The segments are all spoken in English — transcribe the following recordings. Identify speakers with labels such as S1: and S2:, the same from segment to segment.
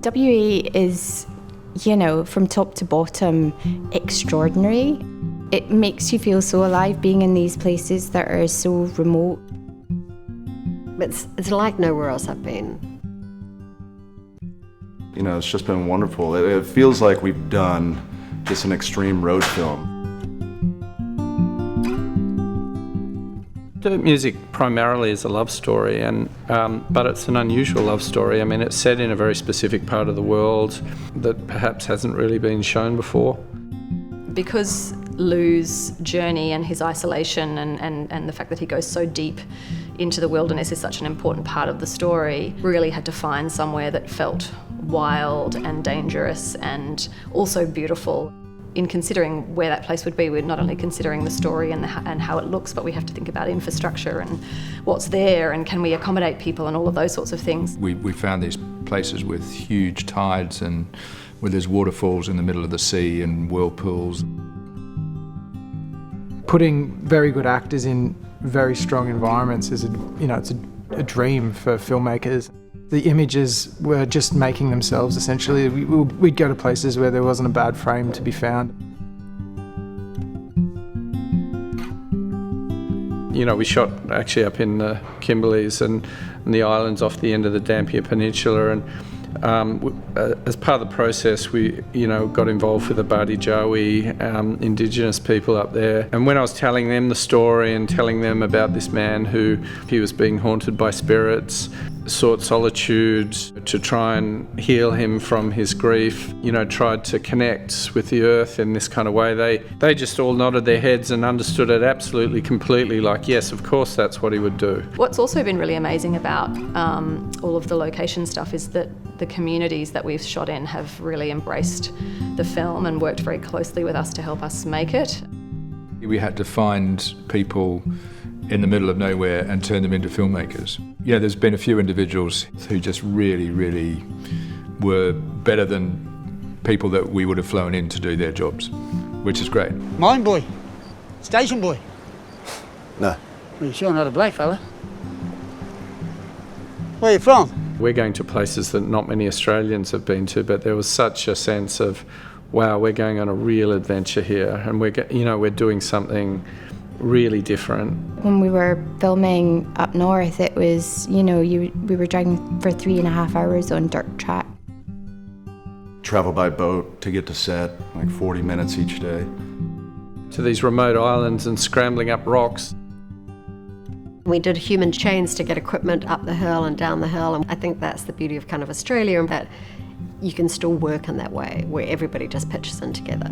S1: WA is, from top to bottom, extraordinary. It makes you feel so alive being in these places that are so remote.
S2: It's like nowhere else I've been.
S3: It's just been wonderful. It feels like we've done just an extreme road film.
S4: Dirt music primarily is a love story, but it's an unusual love story. I mean, it's set in a very specific part of the world that perhaps hasn't really been shown before.
S5: Because Lou's journey and his isolation and the fact that he goes so deep into the wilderness is such an important part of the story, really had to find somewhere that felt wild and dangerous and also beautiful. In considering where that place would be, we're not only considering the story and how it looks, but we have to think about infrastructure and what's there and can we accommodate people and all of those sorts of things.
S6: We found these places with huge tides and where there's waterfalls in the middle of the sea and whirlpools.
S7: Putting very good actors in very strong environments is it's a dream for filmmakers. The images were just making themselves, essentially. We'd go to places where there wasn't a bad frame to be found.
S4: We shot actually up in the Kimberleys and the islands off the end of the Dampier Peninsula, and as part of the process we got involved with the Bardijawi Indigenous people up there, and when I was telling them the story and telling them about this man he was being haunted by spirits, sought solitude to try and heal him from his grief, tried to connect with the earth in this kind of way, they just all nodded their heads and understood it absolutely completely, like yes, of course that's what he would do.
S5: What's also been really amazing about all of the location stuff is that the communities that we've shot in have really embraced the film and worked very closely with us to help us make it.
S6: We had to find people in the middle of nowhere and turn them into filmmakers. There's been a few individuals who just really, really were better than people that we would have flown in to do their jobs, which is great.
S8: Mine boy, station boy.
S3: No.
S8: Well, you're sure not a black fella. Where are you from?
S4: We're going to places that not many Australians have been to, but there was such a sense of, wow, we're going on a real adventure here, and we're doing something really different.
S1: When we were filming up north, it was, we were driving for 3.5 hours on dirt track.
S3: Travel by boat to get to set, like 40 minutes each day.
S4: To these remote islands and scrambling up rocks.
S2: We did human chains to get equipment up the hill and down the hill, and I think that's the beauty of kind of Australia, and that you can still work in that way, where everybody just pitches in together.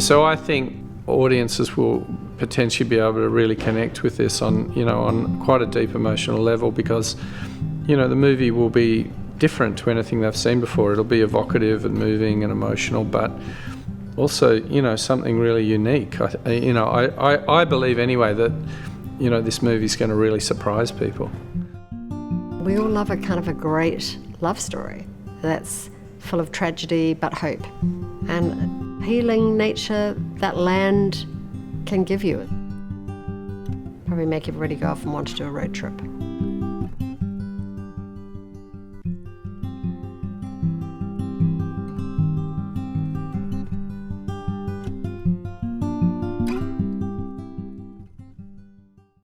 S4: So I think audiences will potentially be able to really connect with this on quite a deep emotional level, because, the movie will be different to anything they've seen before. It'll be evocative and moving and emotional, but also, something really unique. I believe anyway that, this movie's going to really surprise people.
S2: We all love a kind of a great love story that's full of tragedy but hope, and healing nature that land can give you. Probably make everybody go off and want to do a road trip.